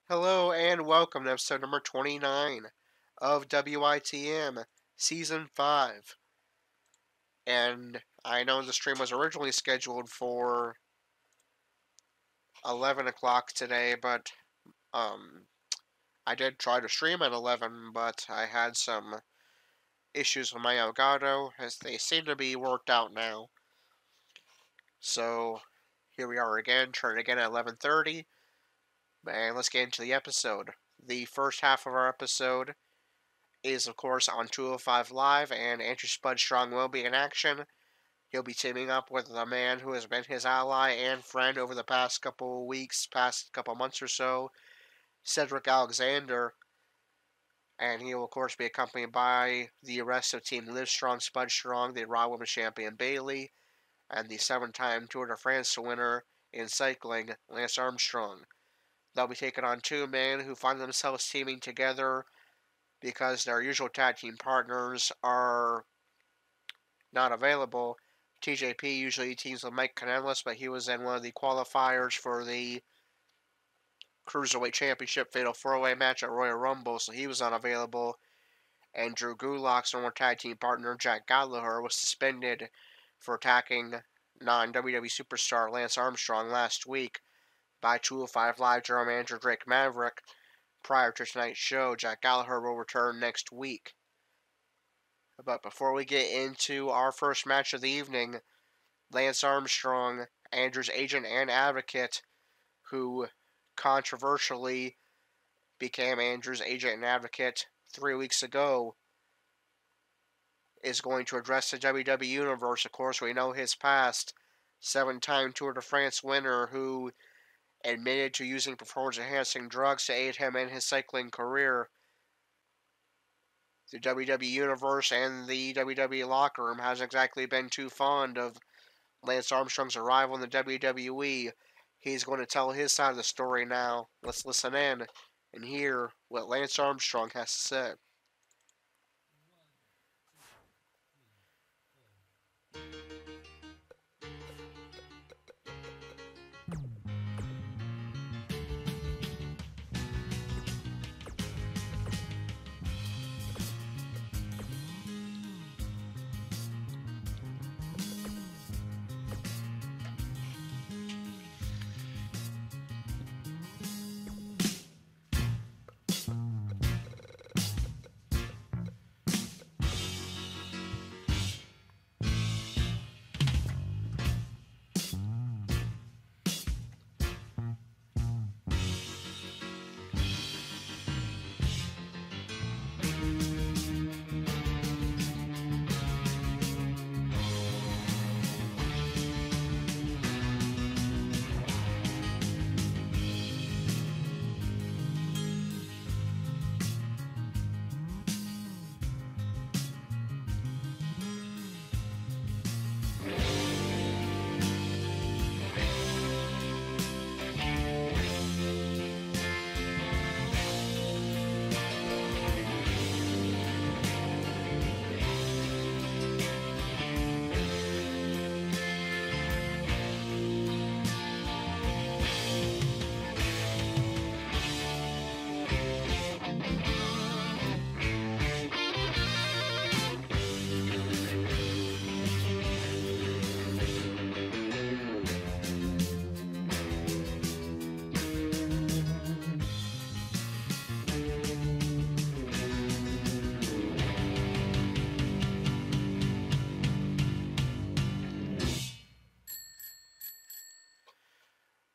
Hello and welcome to episode number 29 of WITM Season 5. And I know the stream was originally scheduled for 11 o'clock today, but I did try to stream at 11, but I had some issues with my Elgato, as they seem to be worked out now. So here we are again, trying again at 11:30, and let's get into the episode. The first half of our episode is, of course, on 205 Live, and Andrew Spud Strong will be in action. He'll be teaming up with the man who has been his ally and friend over the past couple weeks, past couple months or so, Cedric Alexander. And he will, of course, be accompanied by the rest of Team Live Strong, Spud Strong, the Raw Women's Champion Bayley, and the 7-time Tour de France winner in cycling, Lance Armstrong. They'll be taking on two men who find themselves teaming together because their usual tag team partners are not available. TJP usually teams with Mike Kanellis, but he was in one of the qualifiers for the Cruiserweight Championship Fatal 4-Way match at Royal Rumble, so he was unavailable. And Drew Gulak's former tag team partner, Jack Gallagher, was suspended for attacking non-WWE superstar Lance Armstrong last week by 205 Live General Manager Drake Maverick. Prior to tonight's show, Jack Gallagher will return next week. But before we get into our first match of the evening, Lance Armstrong, Andrew's agent and advocate, who controversially became Andrew's agent and advocate 3 weeks ago, is going to address the WWE Universe. Of course, we know his past. 7-time Tour de France winner who admitted to using performance-enhancing drugs to aid him in his cycling career. The WWE Universe and the WWE locker room hasn't exactly been too fond of Lance Armstrong's arrival in the WWE. He's going to tell his side of the story now. Let's listen in and hear what Lance Armstrong has to say.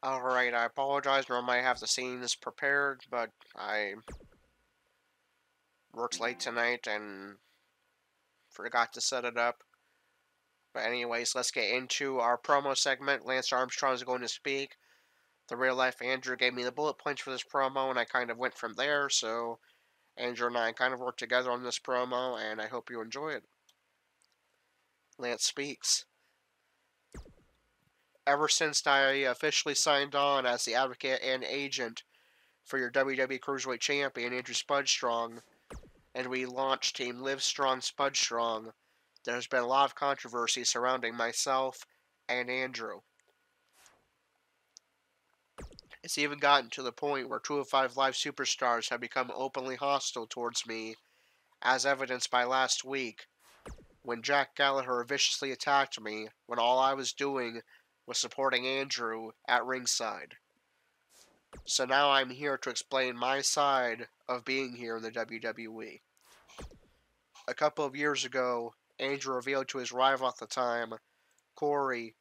Alright, I apologize. Normally I have the scenes prepared, but I worked late tonight and forgot to set it up. But anyways, let's get into our promo segment. Lance Armstrong is going to speak. The real life Andrew gave me the bullet points for this promo, and I kind of went from there. So Andrew and I kind of worked together on this promo, and I hope you enjoy it. Lance speaks. Ever since I officially signed on as the advocate and agent for your WWE Cruiserweight Champion, Andrew Spud Strong, and we launched Team Live Strong Spud Strong, there's been a lot of controversy surrounding myself and Andrew. It's even gotten to the point where 205 Live superstars have become openly hostile towards me, as evidenced by last week, when Jack Gallagher viciously attacked me when all I was doing was supporting Andrew at ringside. So now I'm here to explain my side of being here in the WWE. A couple of years ago, Andrew revealed to his rival at the time, Corey,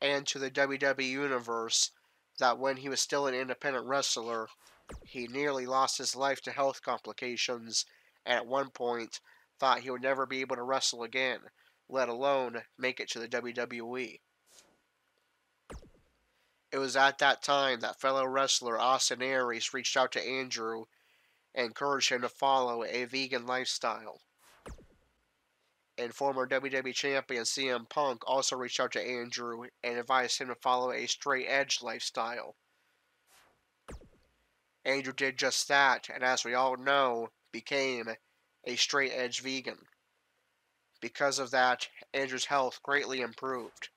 and to the WWE Universe that when he was still an independent wrestler, he nearly lost his life to health complications, and at one point thought he would never be able to wrestle again, let alone make it to the WWE. It was at that time that fellow wrestler Austin Aries reached out to Andrew and encouraged him to follow a vegan lifestyle. And former WWE Champion CM Punk also reached out to Andrew and advised him to follow a straight edge lifestyle. Andrew did just that, and as we all know, became a straight edge vegan. Because of that, Andrew's health greatly improved.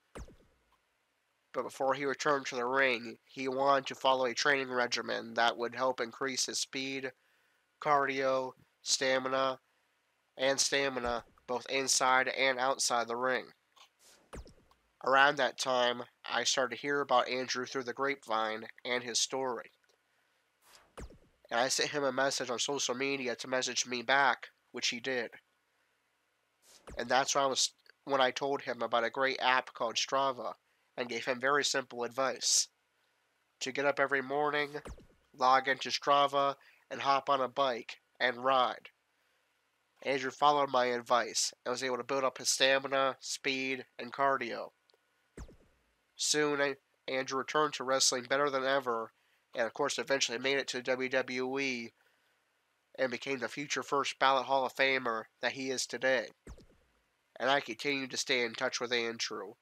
But before he returned to the ring, he wanted to follow a training regimen that would help increase his speed, cardio, stamina, both inside and outside the ring. Around that time, I started to hear about Andrew through the grapevine and his story. And I sent him a message on social media to message me back, which he did. And that's when I told him about a great app called Strava, and gave him very simple advice. To get up every morning, log into Strava, and hop on a bike and ride. Andrew followed my advice and was able to build up his stamina, speed, and cardio. Soon, Andrew returned to wrestling better than ever, and of course eventually made it to WWE and became the future first ballot Hall of Famer that he is today. And I continued to stay in touch with Andrew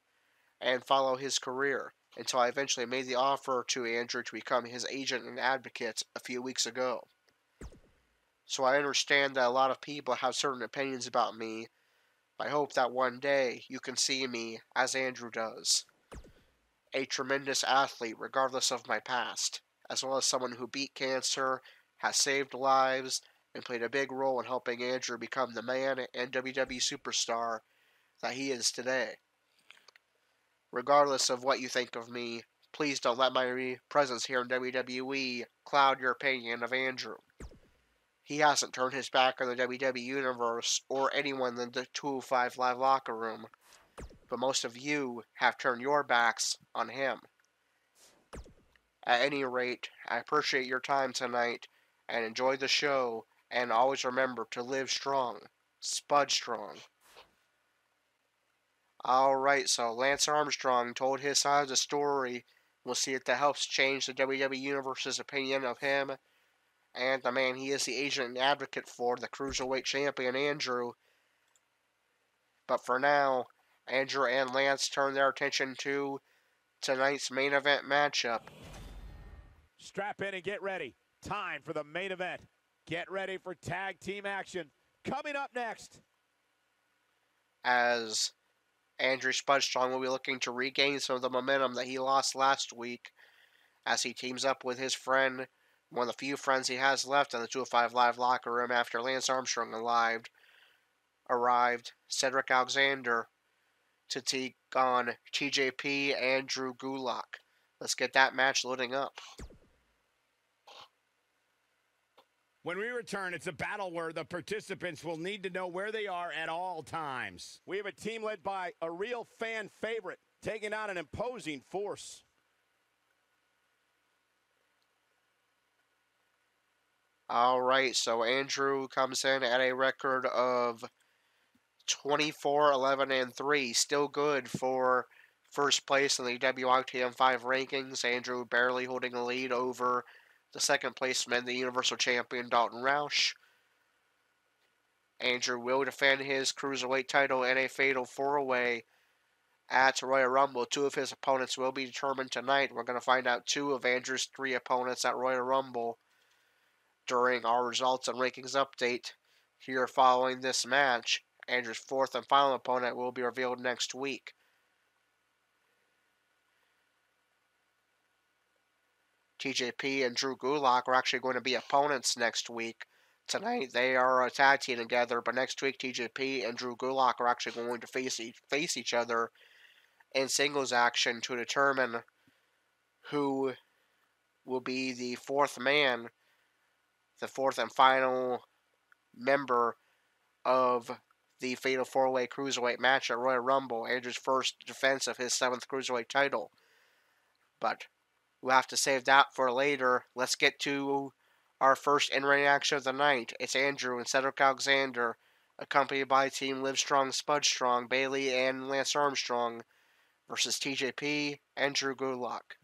and follow his career until I eventually made the offer to Andrew to become his agent and advocate a few weeks ago. So I understand that a lot of people have certain opinions about me. I hope that one day you can see me as Andrew does. A tremendous athlete regardless of my past, as well as someone who beat cancer, has saved lives, and played a big role in helping Andrew become the man and WWE superstar that he is today. Regardless of what you think of me, please don't let my presence here in WWE cloud your opinion of Andrew. He hasn't turned his back on the WWE Universe or anyone in the 205 Live locker room, but most of you have turned your backs on him. At any rate, I appreciate your time tonight and enjoy the show, and always remember to live strong, Spud strong. Alright, so Lance Armstrong told his side of the story. We'll see if that helps change the WWE Universe's opinion of him and the man he is the agent and advocate for, the Cruiserweight Champion Andrew. But for now, Andrew and Lance turn their attention to tonight's main event matchup. Strap in and get ready. Time for the main event. Get ready for tag team action. Coming up next, as Andrew Spudstrong will be looking to regain some of the momentum that he lost last week as he teams up with his friend, one of the few friends he has left in the 205 Live locker room after Lance Armstrong arrived, Cedric Alexander, to take on TJP and Drew Gulak. Let's get that match loading up. when we return, it's a battle where the participants will need to know where they are at all times. We have a team led by a real fan favorite, taking on an imposing force. All right, so Andrew comes in at a record of 24-11-3, still good for first place in the WITM 5 rankings. Andrew barely holding a lead over the second placeman, the Universal Champion Dalton Roush. Andrew will defend his Cruiserweight title in a fatal 4-way at Royal Rumble. 2 of his opponents will be determined tonight. We're going to find out 2 of Andrew's 3 opponents at Royal Rumble during our results and rankings update here following this match. Andrew's 4th and final opponent will be revealed next week. TJP and Drew Gulak are actually going to be opponents next week. Tonight they are a tag team together, but next week TJP and Drew Gulak are actually going to face each other in singles action to determine who will be the fourth man, the fourth and final member of the Fatal 4-Way Cruiserweight match at Royal Rumble, Andrew's first defense of his 7th Cruiserweight title. But we'll have to save that for later. Let's get to our first in-ring action of the night. It's Andrew and Cedric Alexander, accompanied by Team Livestrong, Spudstrong, Bailey, and Lance Armstrong, versus TJP and Drew Gulak.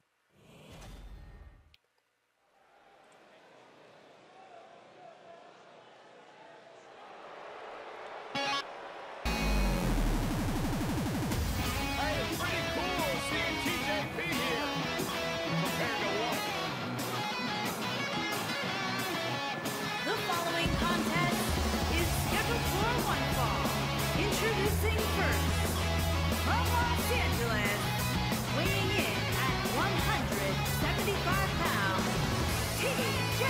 Introducing first, from Los Angeles, weighing in at 175 pounds, TJP.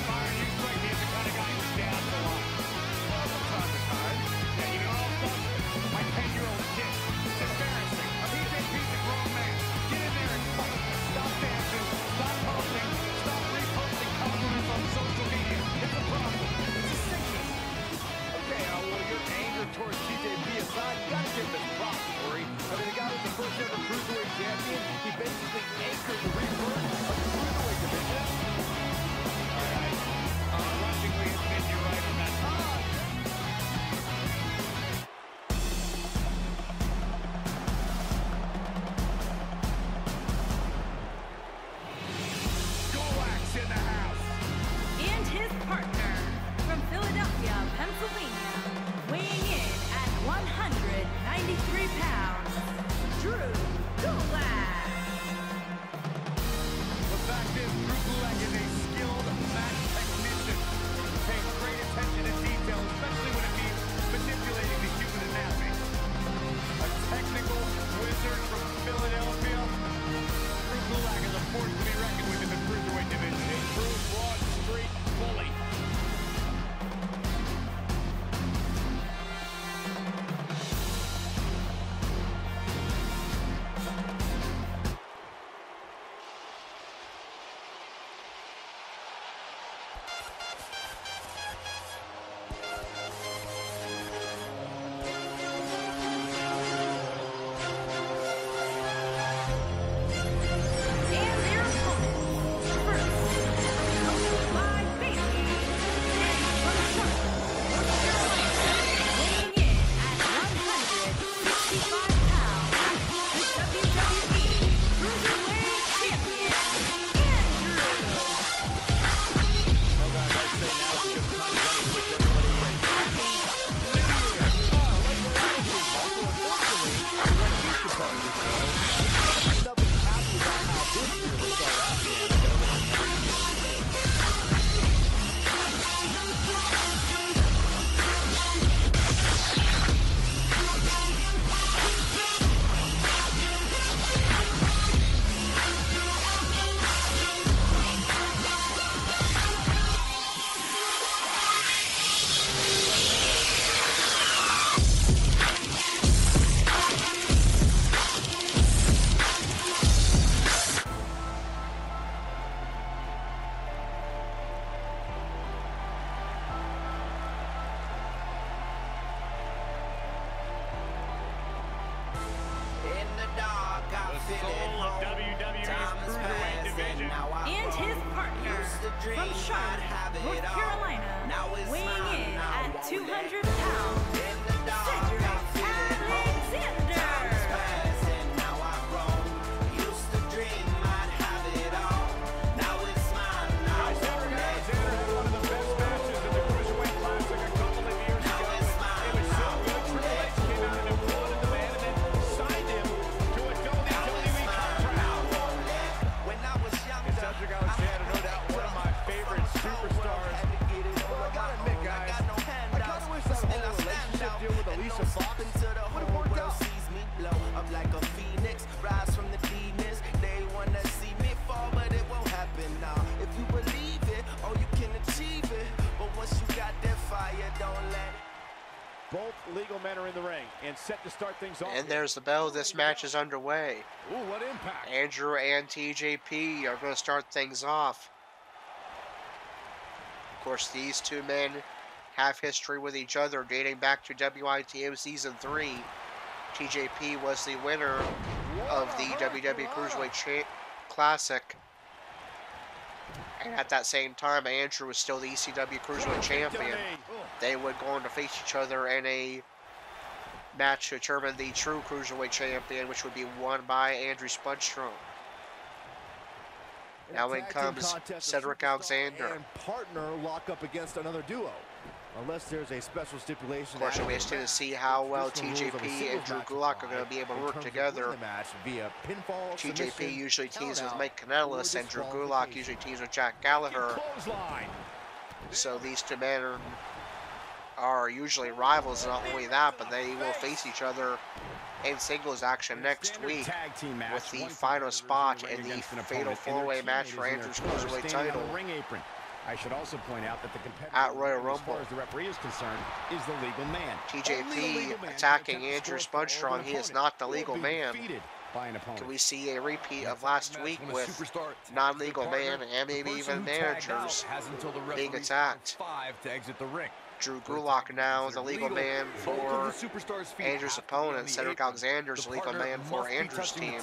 Byron, you strike me as the kind of guy who stabs a lot. Well, from time to time. Yeah, you know what I'm talking? My 10-year-old kid. It's embarrassing. TJP's a grown man. Get in there and fight. Stop dancing. Stop posting. Stop reposting compliments on social media. It's a problem. Well, your anger towards TJP aside, you gotta give him his props, Corey. I mean, the guy was the first ever Cruiserweight champion. He basically anchored the rebirth of the Cruiserweight division. All right. Rushingly admit you're right on that. Gulak's in the house. And his partner, from Philadelphia, Pennsylvania, weighing in at 193 pounds, Drew Gulak. The fact is, Drew Gulak is a skilled match technician. He pays great attention to detail, especially when it means manipulating the human anatomy. A technical wizard from Philadelphia. Drew Gulak is a force to be reckoned with in the Cruiserweight division. A true Broad Street bully. And their opponents, first, accompanied by Bailey, and from Charlotte, North Carolina, weighing in at 165 pounds, the WWE Cruiserweight Champion, Andrew. Well, guys, I'd say now is a good time to get with everybody. And his partner, from Charlotte, North Carolina, weighing in at 200 pounds, Cedric Alexander. Both legal men are in the ring and set to start things off. And there's the bell. This match is underway. Ooh, what impact. Andrew and TJP are going to start things off. Of course, these two men have history with each other dating back to WITM Season 3. TJP was the winner of the WWE Cruiserweight Classic. And at that same time, Andrew was still the ECW Cruiserweight Champion. They would go on to face each other in a match to determine the true Cruiserweight Champion, which would be won by Andrew Spudstrom. Now in comes Cedric Alexander. And partner lock up against another duo. Unless there's a special stipulation. Of course, we're interested to see how well TJP and Drew Gulak are going to be able to work together. TJP usually teams with Mike Kanellis, and Drew Gulak usually teams with Jack Gallagher. So these two men are usually rivals. Not only that, but they will face each other in singles action next week with the final spot in the fatal four-way match for Andrew's Cruiserweight title. I should also point out that the competitor at Royal Rumble, as far as the referee is concerned, is the legal man. TJP attacking Andrew Spudstrom. He is not the legal man. Can we see a repeat of last week with non-legal man and maybe even managers being attacked? Drew Gulak now the legal man for Andrew's opponent. Cedric Alexander's the legal man for Andrew's team.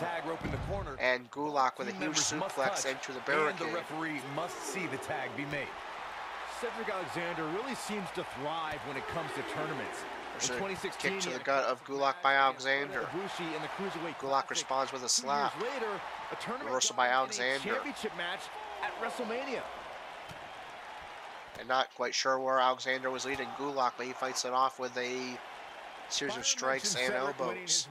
And Gulak with a huge suplex into the barricade. The referee must see the tag be made. Cedric Alexander really seems to thrive when it comes to tournaments. There's a kick to the gut of Gulak by Alexander. Gulak responds with a slap. Reversal by Alexander. Championship match at WrestleMania. And not quite sure where Alexander was leading Gulak, but he fights it off with a series of strikes and elbows.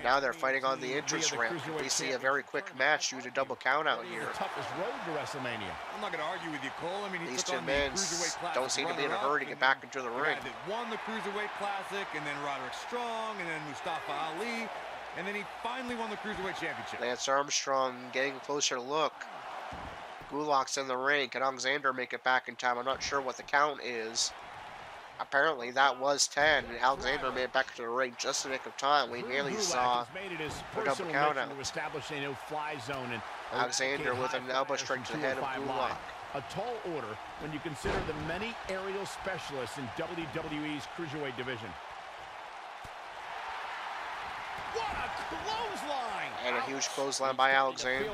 Now they're fighting on the entrance ramp. We see a very quick match due to double count out here. I'm not going to argue with you, Cole. I mean, these two men don't seem to be in a hurry to get back into the ring. Won the Cruiserweight Classic, and then Roderick Strong, and then Mustafa Ali, and then he finally won the Cruiserweight Championship. Lance Armstrong getting a closer look. Gulak's in the ring. Can Alexander make it back in time? I'm not sure what the count is. Apparently that was 10. And Alexander made it back to the ring just in the nick of time. We nearly saw a double count out. Alexander with an elbow strike to the head of Gulak. A tall order when you consider the many aerial specialists in WWE's Cruiserweight division. What a clothesline! And a huge clothesline by Alexander.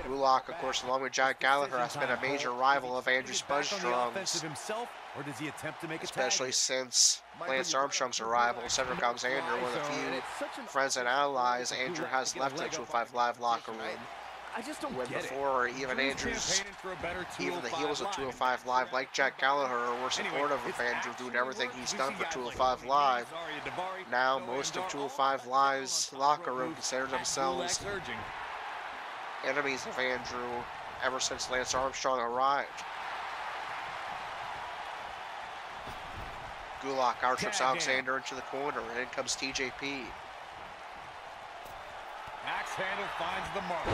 Gulak, of course, along with Jack Gallagher, has been a major rival of Andrew Spudstrom's, especially since Lance Armstrong's arrival. Cedric Alexander, one of the few friends and allies Andrew has left the 205 Live locker room. When before even the heels of 205 Live, like Jack Gallagher, were supportive of Andrew, doing everything he's done for 205 Live. Now most of 205 Live's locker room consider themselves enemies of Andrew ever since Lance Armstrong arrived. Gulak outtrips Alexander into the corner, and in comes TJP. Axe handle finds the mark.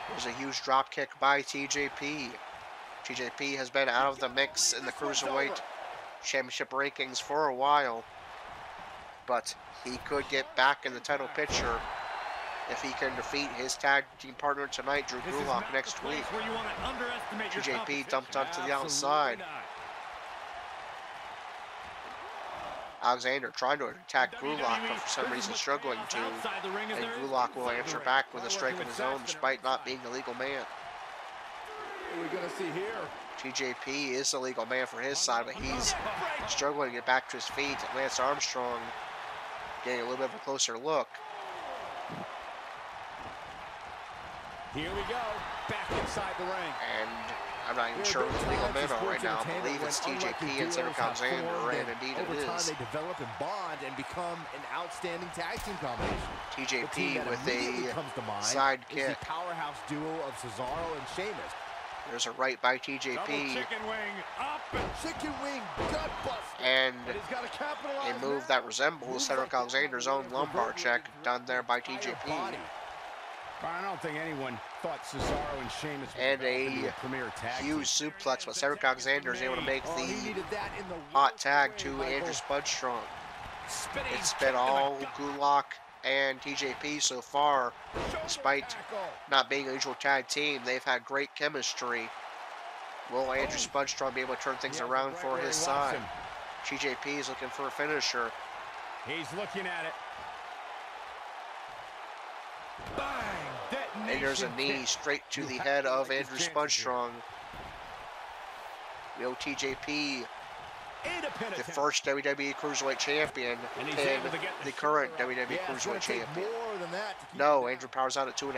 There's a huge drop kick by TJP. TJP has been out of the mix in the Cruiserweight Championship rankings for a while, but he could get back in the title picture if he can defeat his tag team partner tonight, Drew Gulak, next week. TJP dumped up to the outside. Alexander trying to attack Gulak, but for some reason struggling to. And Gulak will answer back with a strike of his own, despite not being the legal man. What are we going to see here? TJP is the legal man for his side, but he's struggling to get back to his feet. Lance Armstrong getting a little bit of a closer look. Here we go, back inside the ring. And I'm not even sure what the legal men are right now. I believe it's TJP and Cedric Alexander, and indeed it is. They develop and bond and become an outstanding tag team combination. TJP with a side kick. The powerhouse duo of Cesaro and Sheamus. There's a right by TJP. Chicken wing up and chicken wing gut buster. And a move that resembles Cedric Alexander's own lumbar check done there by TJP. I don't think anyone thought Cesaro and Sheamus and a premier tag huge suplex, but Cedric Alexander is able to make the the hot tag to Andrew Spudstrong. It's been all Gulak and TJP so far. Despite not being a usual tag team, they've had great chemistry. Will Andrew Spudstrong be able to turn things around for his side? TJP is looking for a finisher. He's looking at it. Bang! And there's a knee straight to the head of Andrew Spudstrong. TJP, the first WWE Cruiserweight Champion, and the current WWE Cruiserweight Champion. No, Andrew powers out at 2.5.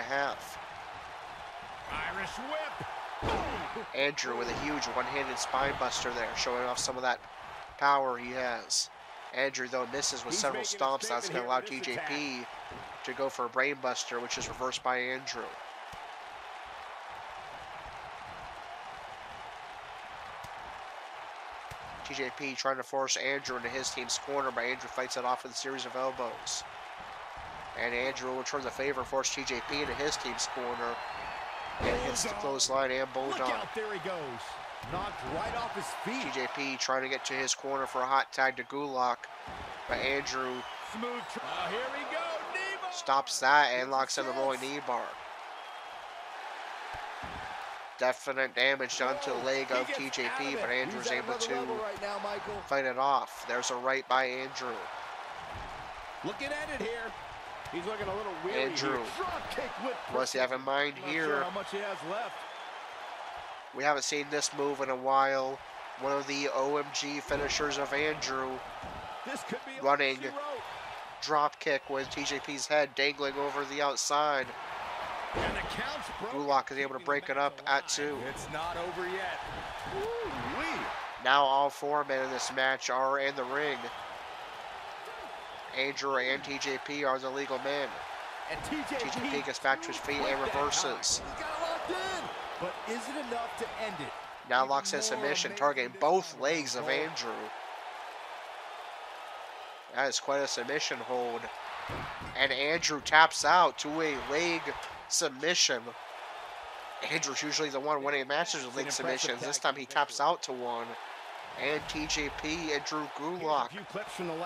Irish whip. Andrew with a huge one-handed spine buster there, showing off some of that power he has. Andrew, though, misses with several stomps. That's going to allow TJP to go for a brain buster, which is reversed by Andrew. TJP trying to force Andrew into his team's corner, but Andrew fights it off with a series of elbows. And Andrew will return the favor, force TJP into his team's corner, and hits the clothesline and bulldog. There he goes. Knocked right off his feet. TJP trying to get to his corner for a hot tag to Gulak, but Andrew here we go. stops that and locks in the rolling knee bar. Definite damage done to the leg of TJP, but Andrew's able to fight it off. There's a right by Andrew. Looking at it here. He's looking a little weary. Andrew, what does he have in mind here? How much he has left. We haven't seen this move in a while. One of the OMG finishers of Andrew. This could be running drop kick with TJP's head dangling over the outside. Gulak is able to break it up at 2. It's not over yet. Now all 4 men in this match are in the ring. Andrew and TJP are the legal men. And TJP gets back to his feet and reverses. But is it enough to end it? Now locks in submission, targeting both legs of Andrew. That is quite a submission hold. And Andrew taps out to a leg submission. Andrew's usually the one winning matches with leg submissions. This time he taps out to one. And TJP and Drew Gulak,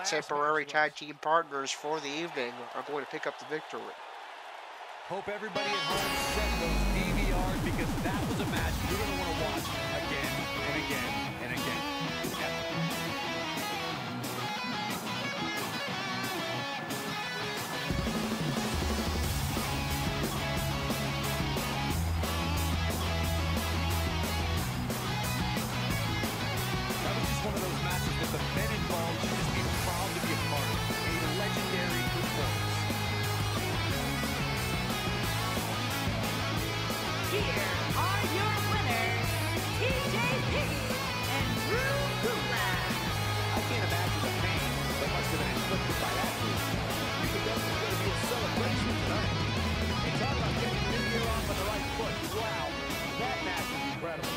temporary tag team partners for the evening, are going to pick up the victory. Hope everybody at home set those DVRs, because that was a match you're going to want to watch again and again and again. That was just one of those matches that the men involved should just be proud to be a part of. A legendary performance. Here are your winners, TJP and Drew Gulak. I can't imagine the pain that must have been inflicted by that group. You could definitely going to be a celebration tonight. They talk about getting the new year off on the right foot. Wow, that match is incredible.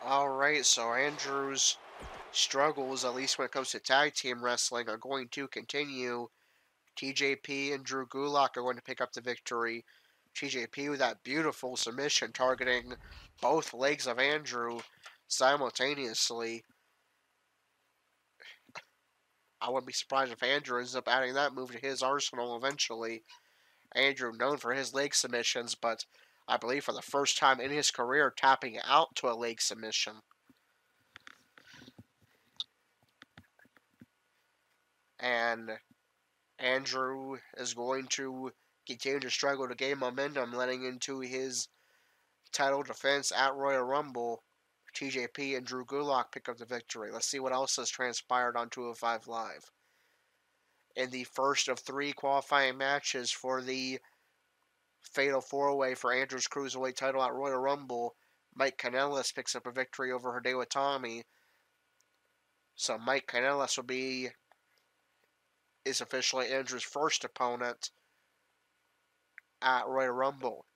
Alright, so Andrew's struggles, at least when it comes to tag team wrestling, are going to continue. TJP and Drew Gulak are going to pick up the victory. TJP with that beautiful submission targeting both legs of Andrew simultaneously. I wouldn't be surprised if Andrew ends up adding that move to his arsenal eventually. Andrew known for his leg submissions, but I believe for the first time in his career tapping out to a leg submission. And Andrew is going to continue to struggle to gain momentum leading into his title defense at Royal Rumble. TJP and Drew Gulak pick up the victory. Let's see what else has transpired on 205 Live. In the first of 3 qualifying matches for the Fatal 4-Way for Andrew's Cruiserweight title at Royal Rumble. Mike Kanellis picks up a victory over Hideo Itami. So Mike Kanellis is officially Andrew's first opponent at Royal Rumble.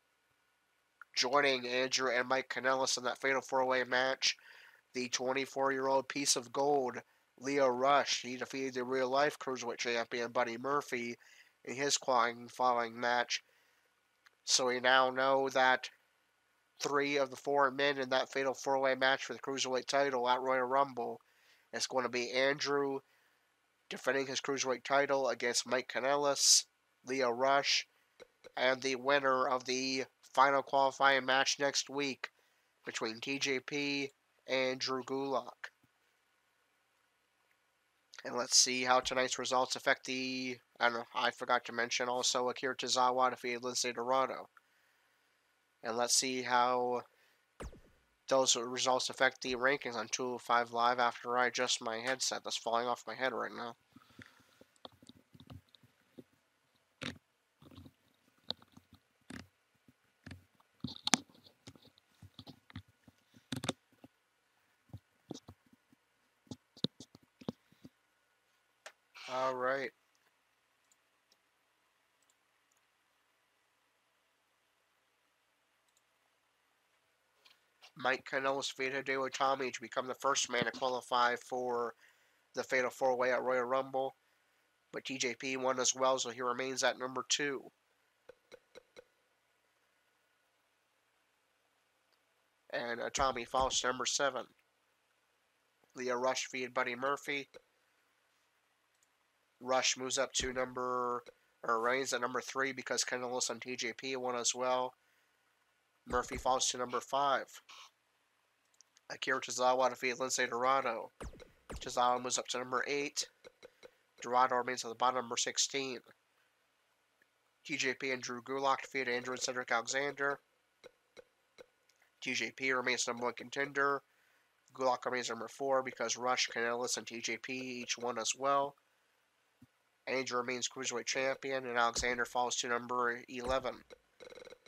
Joining Andrew and Mike Kanellis in that Fatal 4-Way match, the 24-year-old piece of gold, Lio Rush. He defeated the real-life Cruiserweight champion Buddy Murphy in his qualifying match. So we now know that 3 of the 4 men in that Fatal 4-Way match for the Cruiserweight title at Royal Rumble is going to be Andrew defending his Cruiserweight title against Mike Kanellis, Lio Rush, and the winner of the final qualifying match next week between TJP and Drew Gulak. And let's see how tonight's results affect I forgot to mention also Akira Tozawa defeated Lince Dorado. And let's see how those results affect the rankings on 205 Live after I adjust my headset that's falling off my head right now. Alright. Mike Kanellis defeated Hideo Itami to become the first man to qualify for the Fatal 4-Way at Royal Rumble. But TJP won as well, so he remains at number 2. And Itami falls to number 7. Lio Rush defeated Buddy Murphy. Rush moves up to reigns at number 3 because Kanellis and TJP won as well. Murphy falls to number 5. Akira Tozawa defeated Lince Dorado. Tozawa moves up to number 8. Dorado remains at the bottom, number 16. TJP and Drew Gulak defeated Andrew and Cedric Alexander. TJP remains number 1 contender. Gulak remains number 4 because Rush, Kanellis, and TJP each won as well. Andrew remains Cruiserweight champion, and Alexander falls to number 11.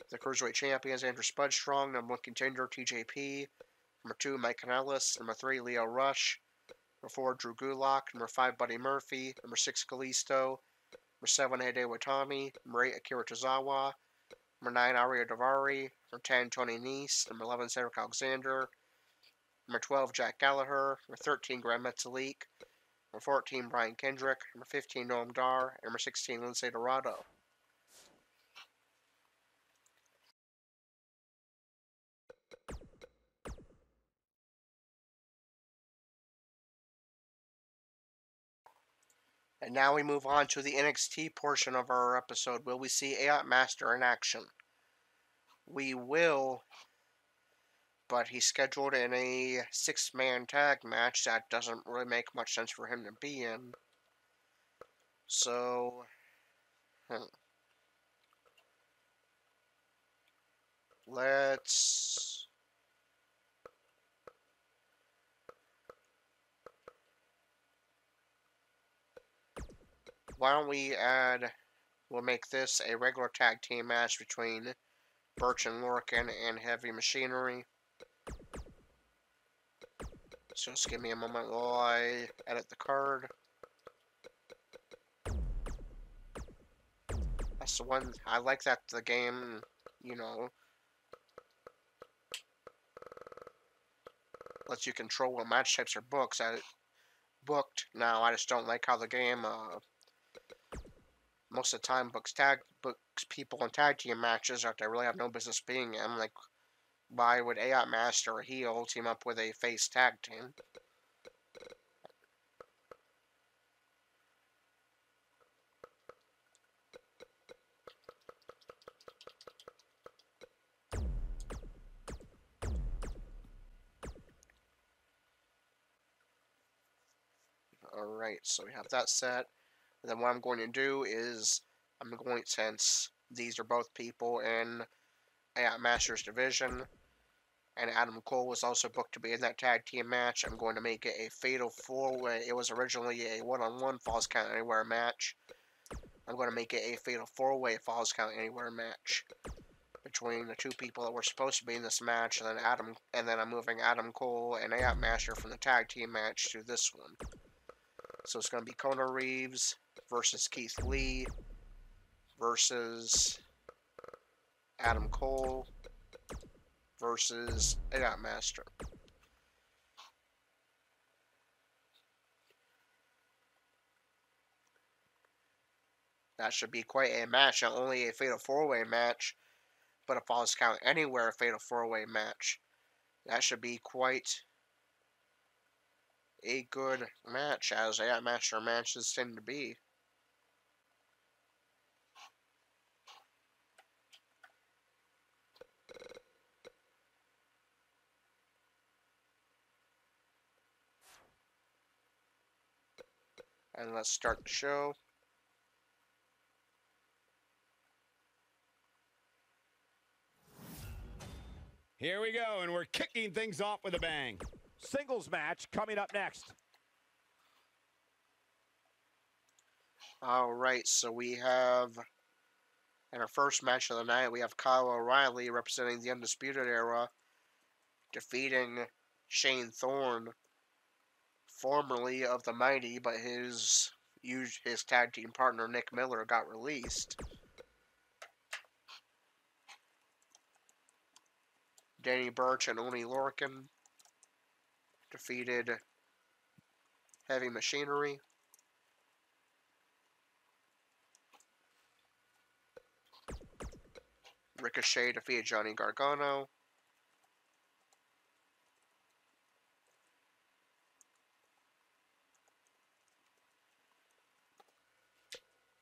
The Cruiserweight champion is Andrew Spudstrong, number 1 contender TJP. Number 2, Mike Kanellis. Number 3, Lio Rush. Number 4, Drew Gulak. Number 5, Buddy Murphy. Number 6, Kalisto. Number 7, Hideo Itami. Number 8, Akira Tozawa. Number 9, Aria Davari. Number 10, Tony Nese. Number 11, Cedric Alexander. Number 12, Jack Gallagher. Number 13, Grand Metalik. Number 14, Brian Kendrick. Number 15, Noam Dar. And number 16, Lince Dorado. And now we move on to the NXT portion of our episode. Will we see AI Master in action? We will, but he's scheduled in a 6-man tag match that doesn't really make much sense for him to be in. So, why don't we'll make this a regular tag team match between Birch and Lorcan and Heavy Machinery. So just give me a moment while I edit the card. That's the one, I like that the game, lets you control what match types are booked. Now, I just don't like how the game, most of the time books people in tag team matches that they really have no business being in. Like, why would AI Master or heel team up with a face tag team? Alright, so we have that set. And then what I'm going to do is, since these are both people in AI Master's division, and Adam Cole was also booked to be in that tag team match, I'm going to make it a fatal 4-way. It was originally a 1-on-1 Falls Count Anywhere match. I'm going to make it a Fatal 4-Way Falls Count Anywhere match between the two people that were supposed to be in this match, and then I'm moving Adam Cole and AOP Master from the tag team match to this one. So it's going to be Kona Reeves versus Keith Lee versus Adam Cole versus AOP Master. That should be quite a match, not only a Fatal 4-Way match, but a Falls Count Anywhere Fatal 4-Way match. That should be quite a good match, as AOP Master matches tend to be. And let's start the show. Here we go, and we're kicking things off with a bang. Singles match coming up next. Alright, so we have, in our first match of the night, we have Kyle O'Reilly representing the Undisputed Era, defeating Shane Thorne, formerly of the Mighty, but his tag team partner Nick Miller got released. Danny Burch and Oni Lorcan defeated Heavy Machinery. Ricochet defeated Johnny Gargano.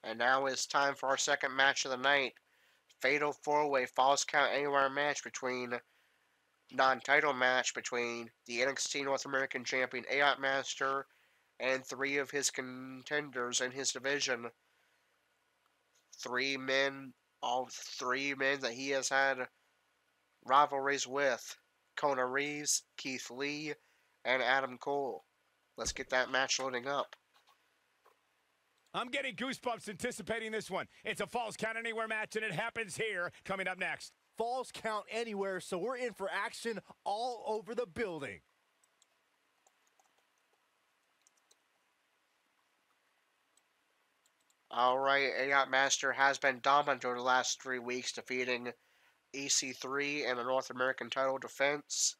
And now it's time for our second match of the night. Fatal 4-Way Falls Count Anywhere match between non-title match between the NXT North American Champion AOP Master and three of his contenders in his division. All three men that he has had rivalries with. Kona Reeves, Keith Lee, and Adam Cole. Let's get that match loading up. I'm getting goosebumps anticipating this one. It's a Falls Count Anywhere match, and it happens here, coming up next. Falls Count Anywhere, so we're in for action all over the building. Alright, AOP Master has been dominant over the last 3 weeks, defeating EC3 in a North American title defense.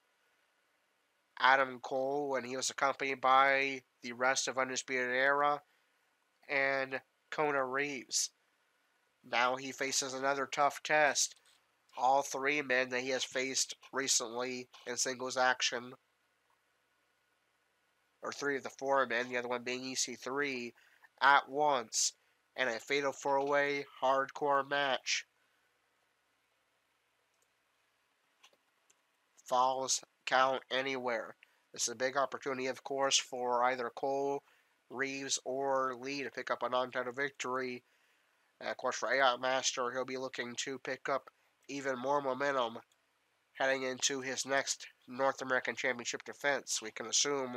Adam Cole, when he was accompanied by the rest of Undisputed Era, and Kona Reeves. Now he faces another tough test. All three men that he has faced recently in singles action, or three of the four men, the other one being EC3, at once, in a Fatal 4-Way hardcore match. Falls Count Anywhere. This is a big opportunity, of course, for either Cole, Reeves, or Lee to pick up a non-title victory. And of course, for AOP Master, he'll be looking to pick up even more momentum heading into his next North American Championship defense. We can assume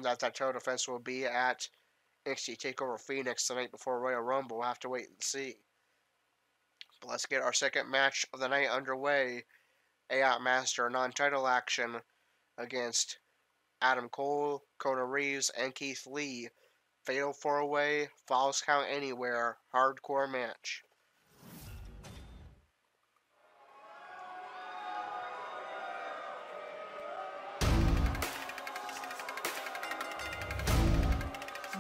that title defense will be at NXT TakeOver Phoenix the night before Royal Rumble. We'll have to wait and see. But let's get our second match of the night underway. AOP Master non-title action against Adam Cole, Kona Reeves, and Keith Lee. Fatal 4-Way, Falls Count Anywhere, hardcore match.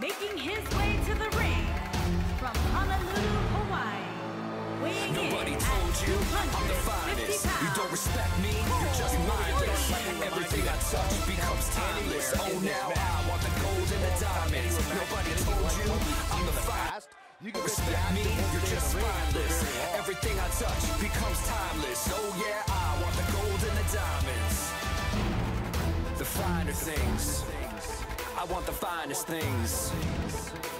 Making his way to the ring from Honolulu, Hawaii. Weighing Nobody in told at you I'm the 250 finest. pounds. You don't respect me, you're just mindless. Everything I touch becomes timeless. Oh, now I want the gold and the diamonds. Nobody told you I'm the finest. You don't respect me, you're just spineless. Everything I touch becomes timeless. Oh yeah, I want the gold and the diamonds. The finer things. I want the finest things.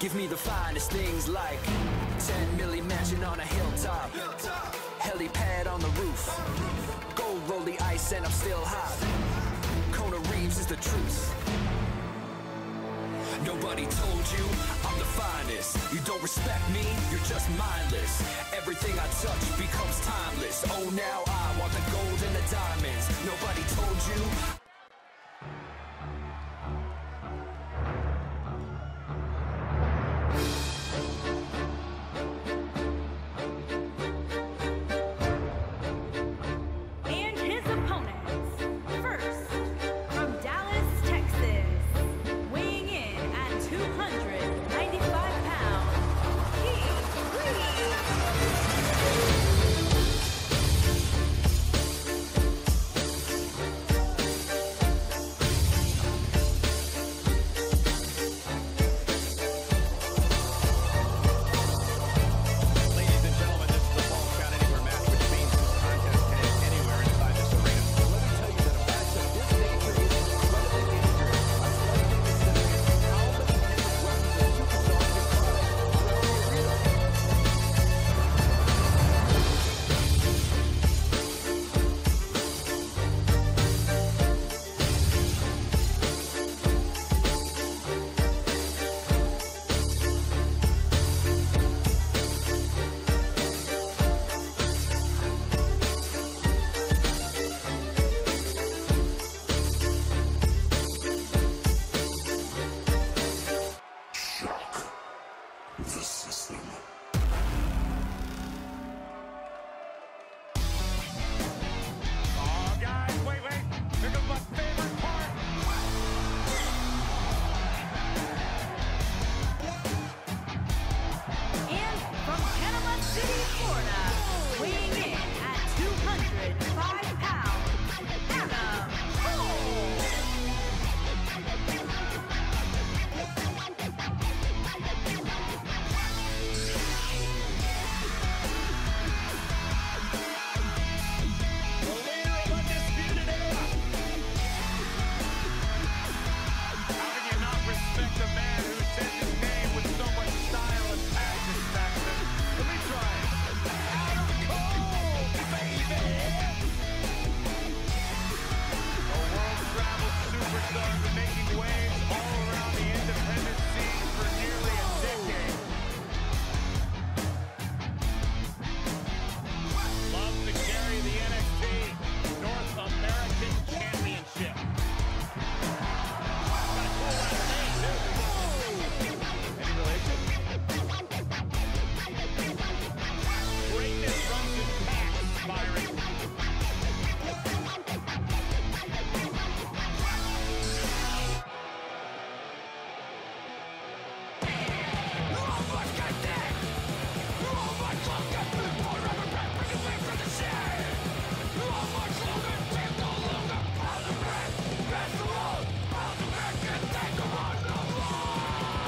Give me the finest things like 10 million mansion on a hilltop, helipad on the roof, gold roll the ice and I'm still hot. Kona Reeves is the truth. Nobody told you I'm the finest. You don't respect me, you're just mindless. Everything I touch becomes timeless. Oh, now I want the gold and the diamonds. Nobody told you. And his opponents, first, from Dallas, Texas, weighing in at 295 pounds, Reeves. Ladies and gentlemen, this is the Falls Count Anywhere match, which means this contest can end anywhere inside this arena. Let me tell you that a match of this nature is incredibly dangerous, especially considering how many different weapons and superstars can find around the arena. Oh, guys, wait. Here comes my favorite part. And from Panama City, Florida, weighing in at 205 pounds, Adam Cole. The leader of Undisputed Era. How can you not respect a man who says his name with so much style and passion, Saxon? Let me try it. Adam Cole, baby! A world-traveled superstar been making waves all around the independent scene for nearly a decade. Loves to carry the NXT North American Championship. Got a cool last name, too. Any relation? Greatness runs his past, Byron.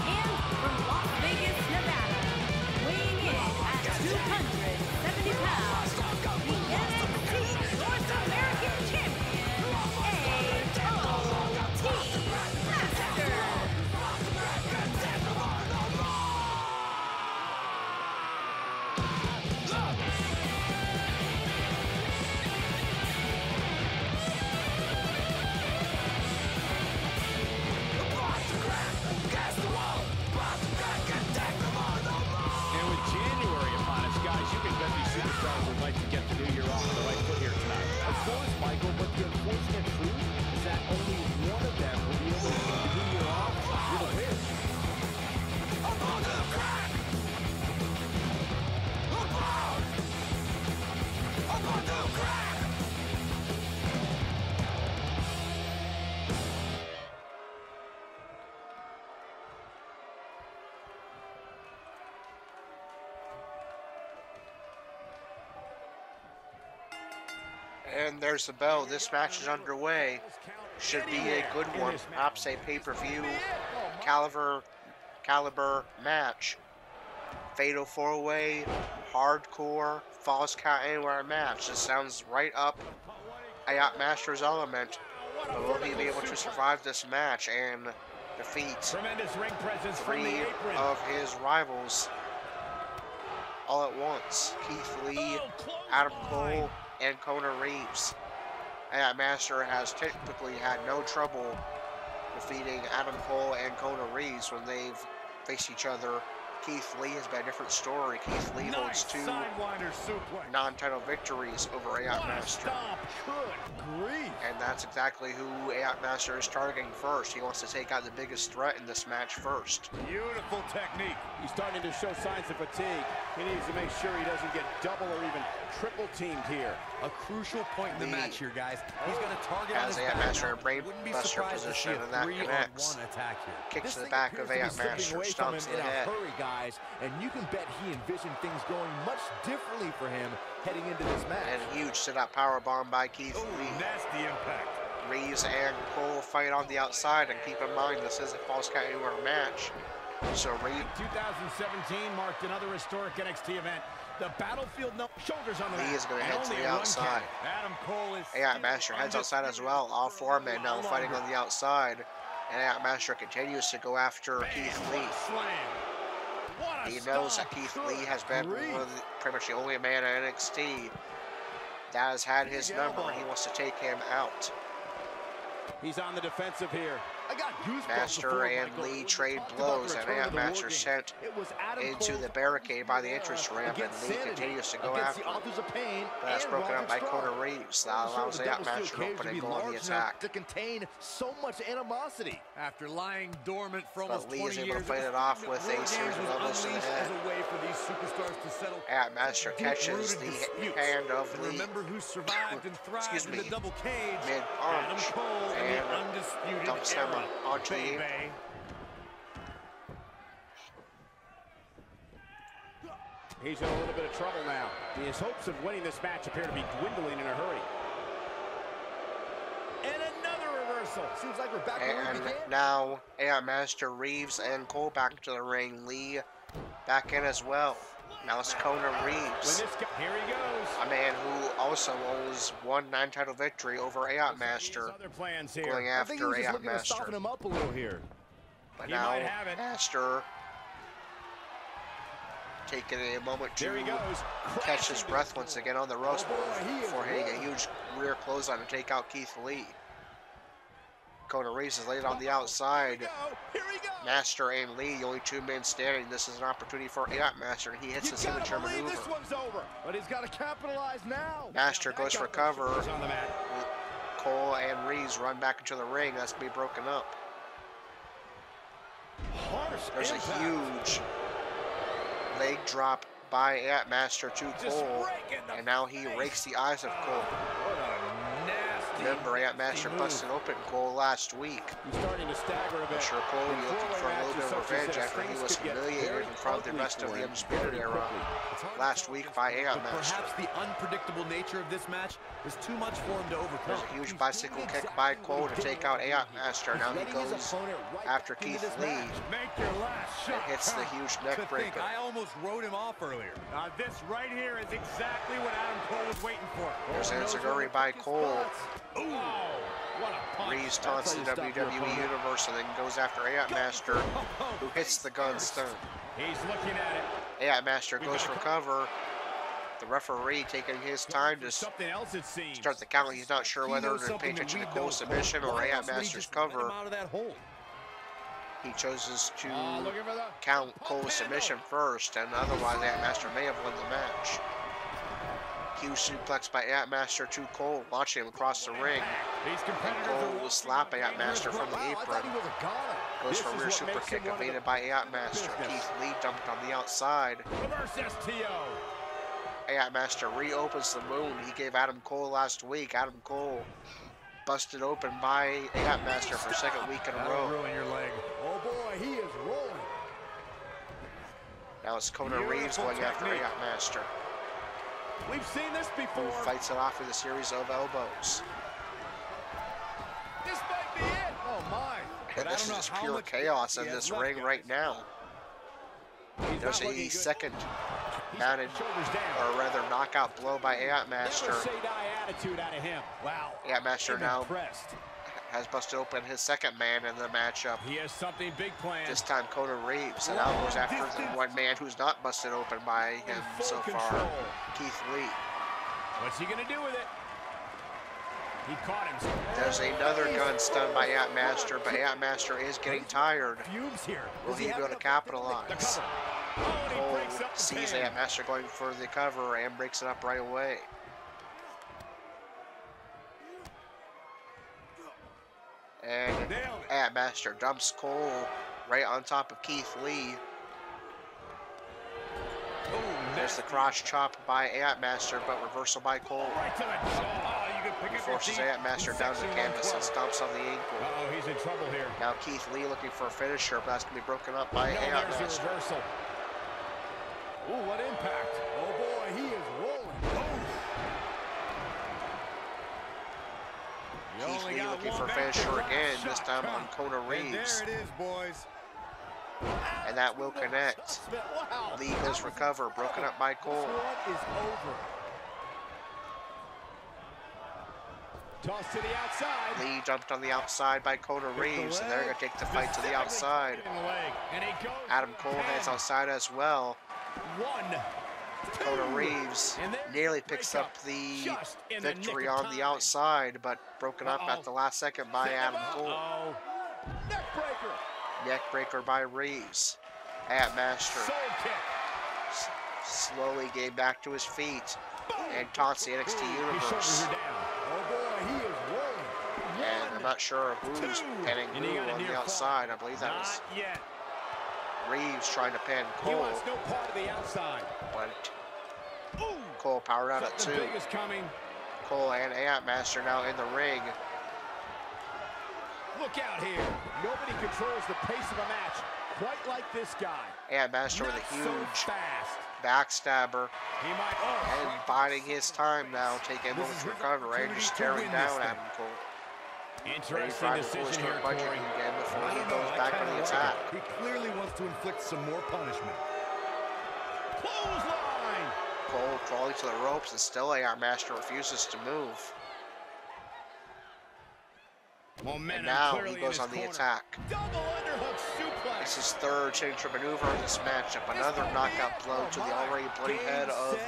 And from Las Vegas, Nevada, weighing in at 270 pounds, the NXT North American Champion, AOT Master. And with January upon us, guys, you can bet these superstars would like to get the new year off on the right foot here tonight. Of course, Michael, but the unfortunate truth is that only one of them will be able to get the new year off with a win. And there's the bell. This match is underway. Should be a good one. Perhaps a pay-per-view caliber match. Fatal 4-way, hardcore, Falls Count Anywhere match. This sounds right up Ayat Master's element. But will he be able to survive this match and defeat Tremendous ring presence from the three apron. of his rivals all at once? Keith Lee, Adam Cole, and Kona Reeves. Ayat Master has typically had no trouble defeating Adam Cole and Kona Reeves when they've faced each other. Keith Lee has been a different story. Keith Lee holds 2 Sidewinder suplex. non-title victories over Ayak Master. Good grief. And that's exactly who Ayak Master is targeting first. He wants to take out the biggest threat in this match first. Beautiful technique. He's starting to show signs of fatigue. He needs to make sure he doesn't get double or even triple teamed here. A crucial point in the match here, guys. He's going to target on As his Ayak back Master now. in a brain Wouldn't be buster surprised to see position, a and that 3-on-1 connects. attack here. Kicks This to the thing back of appears to be Ayak slipping Master, away from stomps him to the in a head. hurry, guys, and you can bet he envisioned things going much differently for him heading into this match. And a huge sit-up powerbomb by Keith Lee. Nasty impact. Reeves and Cole fight on the outside, and keep in mind this is a Falls Count Anywhere match. So Reeves 2017 marked another historic NXT event. The battlefield shoulders on the Lee mat. is going to And head to only the one outside. count. Adam Cole is Ayak Master heads outside as well. All 4 men now fighting on the outside. And Ayak Master continues to go after Keith Lee. He knows that Keith Lee has been pretty much the only man at NXT that has had his number, and he wants to take him out. He's on the defensive here. I got goosebumps Master before, and Michael. Lee We trade talked about blows, the and return of Ayak the Master war game. sent It was Adam into Cole the barricade by the entrance ramp, and against Lee sanity, continues to go against after the him. authors of pain But that's and broken up by Roderick Kona Strong. Reeves. That allows The Ayak double steel Master to cage open to and be go on the large enough attack. to contain so much animosity. After lying dormant for almost But Lee 20 is able years, to fight it off with War a series Games of was elbows to the unleashed head. as a way for these superstars to settle Ayak Master catches deep-rooted the disputes. hand of And Lee remember who survived and thrived in the double cage? mid-punch Adam Cole and and the undisputed dumps him era. onto the Baby. He's in a little bit of trouble now. His hopes of winning this match appear to be dwindling in a hurry. And another reversal. Seems like we're back where we And began. now Ayak Master, Reeves, and Cole back to the ring. Lee back in as well. Now it's Kona Reeves, Here he goes. a man who also owns 1 9-title victory over Ayak Master, Other plans here. going I think after he was just Ayak looking to soften Master. him up a little here. But He now might have it. Master taking a moment There he to goes. catch his breath once again on the ropes boy, he is before hitting a rolling. huge rear clothesline to take out Keith Lee. Kona Reeves is laid on the outside. Here we go. Master and Lee, the only 2 men standing. This is an opportunity for Ayak Master, and he hits the signature maneuver. This one's over, but he's got to capitalize now. Master goes for cover. On the mat. Cole and Reeves run back into the ring. That's going to be broken up. Harsh There's a impact. huge leg drop by Ayak Master to Just Cole, raking the and now he face. rakes the eyes of Cole. What a nasty. Remember, Ayak Master move. busted open Cole last week. He's starting to stagger a I'm bit. sure Cole will be In looking for a four-way little bit matches of such as revenge this, after he things was could get humiliated very in front of the ugly rest of for the him Undisputed very Era quickly. last week by Ayak But Master. perhaps the unpredictable nature of this match is too much for him to overcome. There's a huge bicycle kick by Cole to take out Ayak Master. Now he goes after Keith Lee Make your last and shot hits the count. huge To neck think, breaker. I almost wrote him off earlier. This right here is exactly what Adam Cole was waiting for. There's an knows enziguri where to by pick his Cole. spots. Ooh, what a punch. Reeves taunts the That's how you stop your WWE opponent. Universe and then goes after Ayak Master, who hits the gun stun. He's looking at it. Ayak Master goes for cover. The referee taking his time to Something else it seems. start the count. He's not sure He whether knows to pay something that attention to we Cole's don't. submission or Why Ayak else would he Master's just let him cover. out of that hole? He chooses to Looking for the count pump Cole's handle. submission first, and otherwise Ayak Master may have won the match. Huge suplex by Ayak Master to Cole, launching him across the ring. These And competitors Cole are will walking slap with Ayak Master from the Wow, I apron. thought he was a goner. Goes This for a is rear what super makes him kick, one of the evaded by Ayak Master. business. Keith Lee dumped on the outside. Reverse STO. Ayak Master reopens the wound he gave Adam Cole last week. Adam Cole busted open by Ayak Master for 2nd week in a That'll row. ruin your leg. Oh boy, he is rolling. Now it's Kona Reeves Beautiful going after technique. Ayak Master, We've seen this who before. fights it off with a series of elbows. This might be it. Oh my. And I this don't know is how pure much chaos in he has this left, ring guys. right now. He's There's not looking a good. second He's mounted, got shoulders down. or rather knockout blow by Ayak Master. Never say die attitude out of him. Wow. Ayak Master I'm now impressed. has busted open his second man in the matchup. He has something big planned. This time Kona Reeves, and now goes after the one man who's not busted open by him full so far, control. Keith Lee. What's he gonna do with it? He caught him. There's another gun stun by Ant Master, but Ant Master is getting tired. Fumes here. Will he be able to capitalize? Cole sees Ant Master going for the cover and breaks it up right away. And Ant Master dumps Cole right on top of Keith Lee. There's the cross chop by Ant Master, but reversal by Cole. He forces Ant Master down to the canvas and stomps on the ankle. Oh, he's in trouble here. Now Keith Lee looking for a finisher, but that's going to be broken up by Ant Master. Reversal. Ooh, what impact. Oh boy, he is rolling. Keith Lee looking for a finisher again, this time on Kona Reeves. And there it is, boys. And that will connect. Lee goes for cover, broken up by Cole. This one is over. Toss to the outside. Lee jumped on the outside by Kona Reeves, and they're going to take the fight to the outside. Adam Cole heads outside as well. Kona Reeves nearly picks up the victory on the outside, but broken up at the last second by Adam Cole. Neckbreaker by Reeves. Ant Master slowly getting back to his feet and taunts the NXT Universe. And I'm not sure who's pinning who on the outside. I believe that was Reeves trying to pin Cole. But Cole powered out at 2. Cole and Ant Master now in the ring. Look out here. Nobody controls the pace of a match quite like this guy. Ant Master with a huge backstabber. And biding his time now, taking a moment to recover and just staring down at him, Cole. Interesting decision here, Corey. Again before he goes back on the attack. He clearly wants to inflict some more punishment. Clothesline. Cole crawling to the ropes, and still Ant Master refuses to move. And now he goes on the attack. It's his third signature maneuver in this matchup. Another knockout blow to the already bloody head of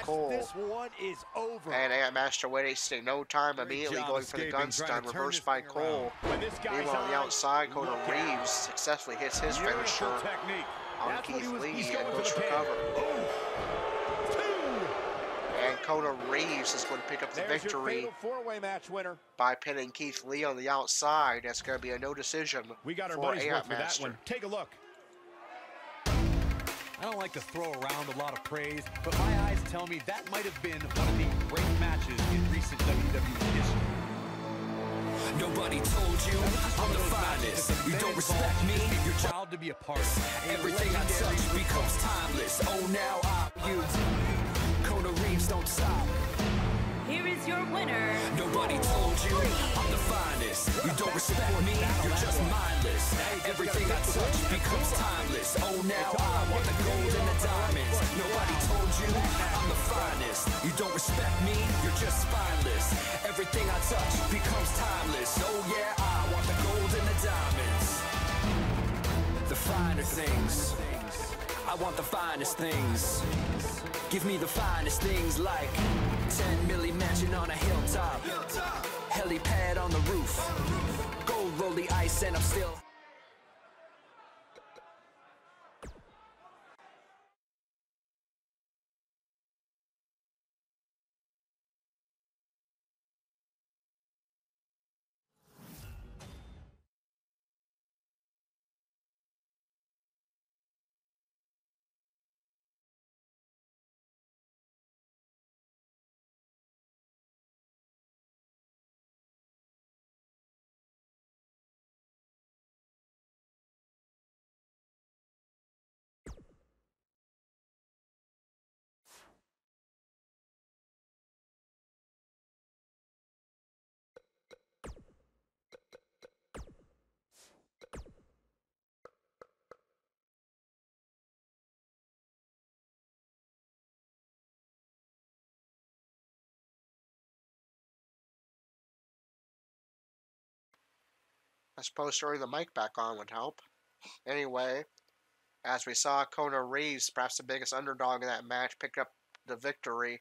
Cole. This one is over. And Ant Master wasting no time, immediately going for the gun stun, reversed by Cole. Meanwhile on the outside, Kona Reeves successfully hits his finisher on Keith Lee and goes for cover. And Kona Reeves is going to pick up the victory by pinning Keith Lee on the outside. That's going to be a no decision for Ant Master. Take a look. I don't like to throw around a lot of praise, but my eyes tell me that might have been one of the great matches in recent WWE history. Nobody told you I'm the finest. You don't respect me, Your child to be a part of. everything I touch becomes timeless. Oh, now I use Kona Reeves, don't stop. Here is your winner. Nobody told you I'm the finest. You don't respect me, you're just mindless. Everything I touch becomes timeless. Oh, now I want the gold and the diamonds. Nobody told you I'm the finest. You don't respect me, you're just spineless. Everything I touch becomes timeless. Oh yeah, I want the gold and the diamonds. The finer things. I want the finest things. Give me the finest things like 10 milli mansion on a hilltop, helipad on the roof, gold rolly ice, and I'm still. I suppose throwing the mic back on would help. Anyway, as we saw, Kona Reeves, perhaps the biggest underdog in that match, picked up the victory.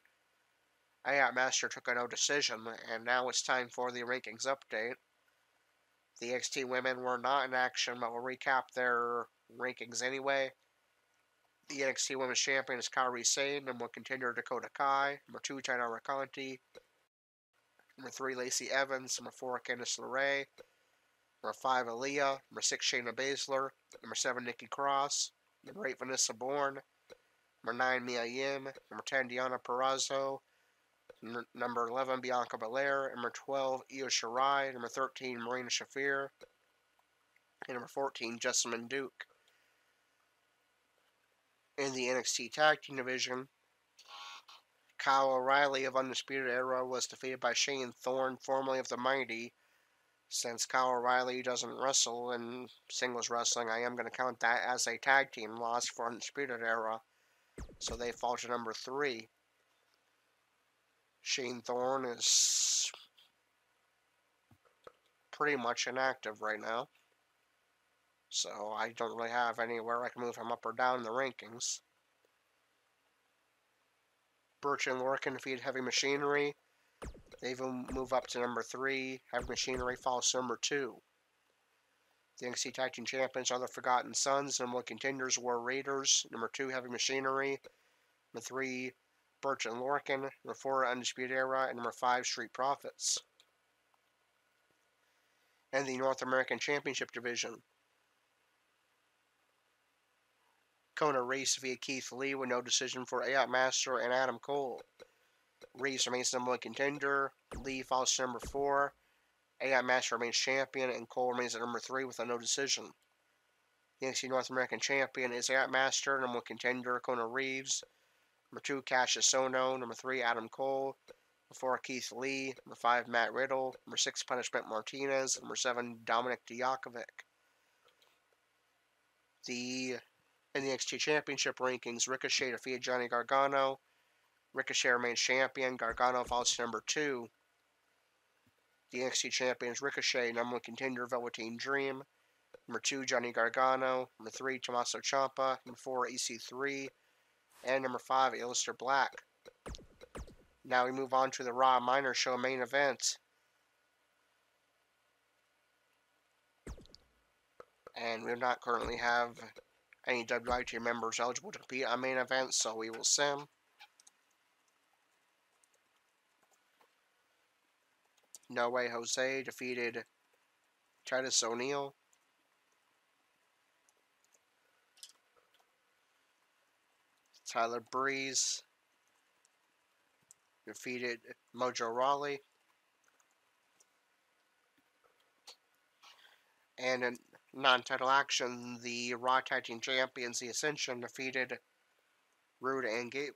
Master took a no decision, and now it's time for the rankings update. The NXT women were not in action, but we'll recap their rankings anyway. The NXT Women's Champion is Kairi Sane, number 1 contender Dakota Kai, number 2 Tainara Conti, number 3 Lacey Evans, number 4 Candice LeRae, number 5 Aaliyah, number 6 Shayna Baszler, number 7 Nikki Cross, number 8 Vanessa Bourne, number 9 Mia Yim, number 10 Deonna Purrazzo, number 11 Bianca Belair, number 12 Io Shirai, number 13 Marina Shafir, and number 14 Jessamine Duke. In the NXT Tag Team Division, Kyle O'Reilly of Undisputed Era was defeated by Shane Thorne, formerly of the Mighty. Since Kyle O'Reilly doesn't wrestle in singles wrestling, I am going to count that as a tag team loss for Undisputed Era. So they fall to number 3. Shane Thorne is pretty much inactive right now. So I don't really have anywhere I can move him up or down in the rankings. Birch and Lorcan defeated Heavy Machinery. They will move up to number 3. Heavy Machinery falls to number 2. The NXT Tag Team Champions are the Forgotten Sons. Number 1 contenders were Raiders. Number 2 Heavy Machinery. Number 3 Birch and Lorcan. Number 4 Undisputed Era. And number 5 Street Profits. And the North American Championship Division, Kona Reeves via Keith Lee with no decision for Ayotte Master and Adam Cole. Reeves remains number 1 contender. Lee falls to number 4. Ayotte Master remains champion, and Cole remains at number 3 with a no decision. The NXT North American Champion is Ayotte Master, number 1 contender Kona Reeves. Number 2 Cassius Ohno. Number 3 Adam Cole. Number 4 Keith Lee. Number 5 Matt Riddle. Number 6 Punishment Martinez. Number 7 Dominic Dijakovic. In the NXT Championship rankings, Ricochet defeated Johnny Gargano. Ricochet remains champion. Gargano falls to number 2. The NXT Champions Ricochet, number 1 contender Velveteen Dream. Number 2 Johnny Gargano. Number 3 Tommaso Ciampa. Number 4 EC3. And number 5 Aleister Black. Now we move on to the Raw Minor Show main event. And we do not currently have any WITM members eligible to compete on main events, so we will sim. No Way Jose defeated Titus O'Neil. Tyler Breeze defeated Mojo Rawley. And in non-title action, the Raw Tag Team Champions, The Ascension, defeated Rude and Gable.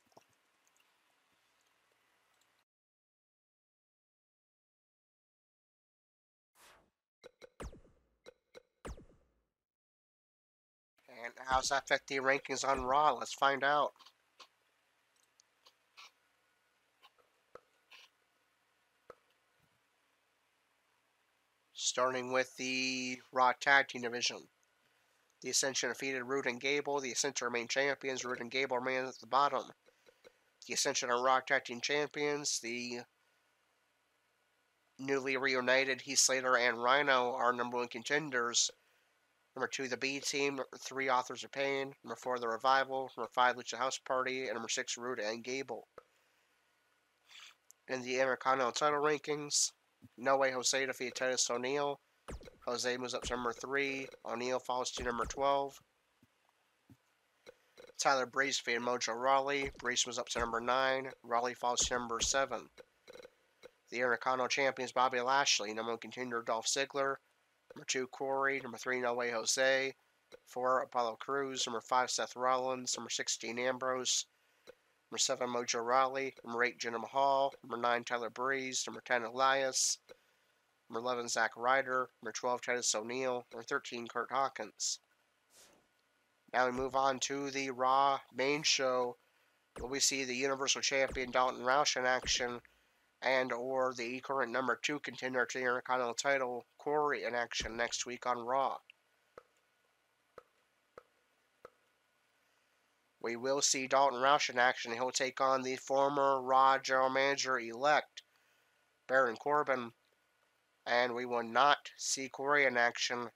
And how does that affect the rankings on Raw? Let's find out. Starting with the Raw Tag Team Division. The Ascension defeated Rude and Gable. The Ascension remain champions. Rude and Gable remain at the bottom. The Ascension are Raw Tag Team Champions. The newly reunited Heath Slater and Rhino are number 1 contenders. Number 2, the B Team. Number 3, Authors of Pain. Number 4, The Revival. Number 5, Lucha House Party. And number 6, Rude and Gable. In the Intercontinental title rankings, No Way Jose defeated Titus O'Neil. Jose moves up to number 3. O'Neil falls to number 12. Tyler Breeze defeated Mojo Rawley. Breeze moves up to number 9. Rawley falls to number 7. The Intercontinental Champions Bobby Lashley. Number 1 contender Dolph Ziggler. Number 2 Corey. Number 3 No Way Jose. 4 Apollo Crews. Number 5 Seth Rollins. Number 6 Dean Ambrose. Number 7 Mojo Rawley. Number 8 Jinder Mahal. Number 9 Tyler Breeze. Number 10 Elias. Number 11 Zack Ryder. Number 12 Titus O'Neil. Number 13 Kurt Hawkins. Now we move on to the Raw main show, where we see the Universal Champion Dalton Roush in action, and or the current number 2 contender to the Intercontinental title, Corey, in action next week on Raw. we will see Dalton Roush in action. He'll take on the former Raw General Manager-elect, Baron Corbin. And we will not see Corey in action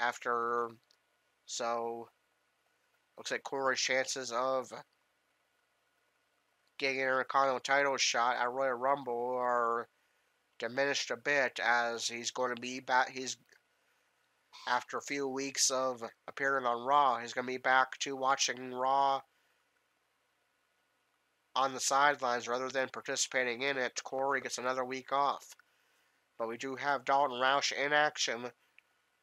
after. So, looks like Corey's chances of getting an Intercontinental title shot at Royal Rumble are diminished a bit, as he's going to be back. After a few weeks of appearing on Raw, he's going to be back to watching Raw on the sidelines rather than participating in it. Corey gets another week off. But we do have Dalton Roush in action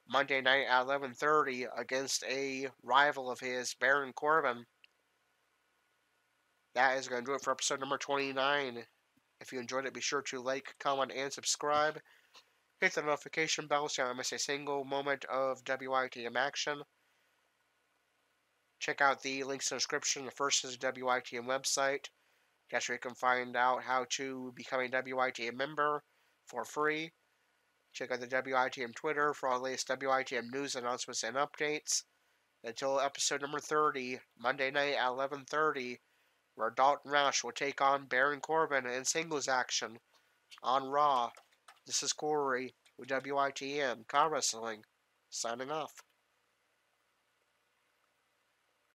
Monday night at 11:30 against a rival of his, Baron Corbin. That is going to do it for episode number 29. If you enjoyed it, be sure to like, comment, and subscribe. Hit the notification bell so you don't miss a single moment of WITM action. Check out the links in the description. The first is the WITM website. That's where you can find out how to become a WITM member for free. Check out the WITM Twitter for all the latest WITM news, announcements, and updates. Until episode number 30, Monday night at 11:30, where Dalton Roush will take on Baron Corbin in singles action on Raw. This is Corey with WITM Car Wrestling, signing off.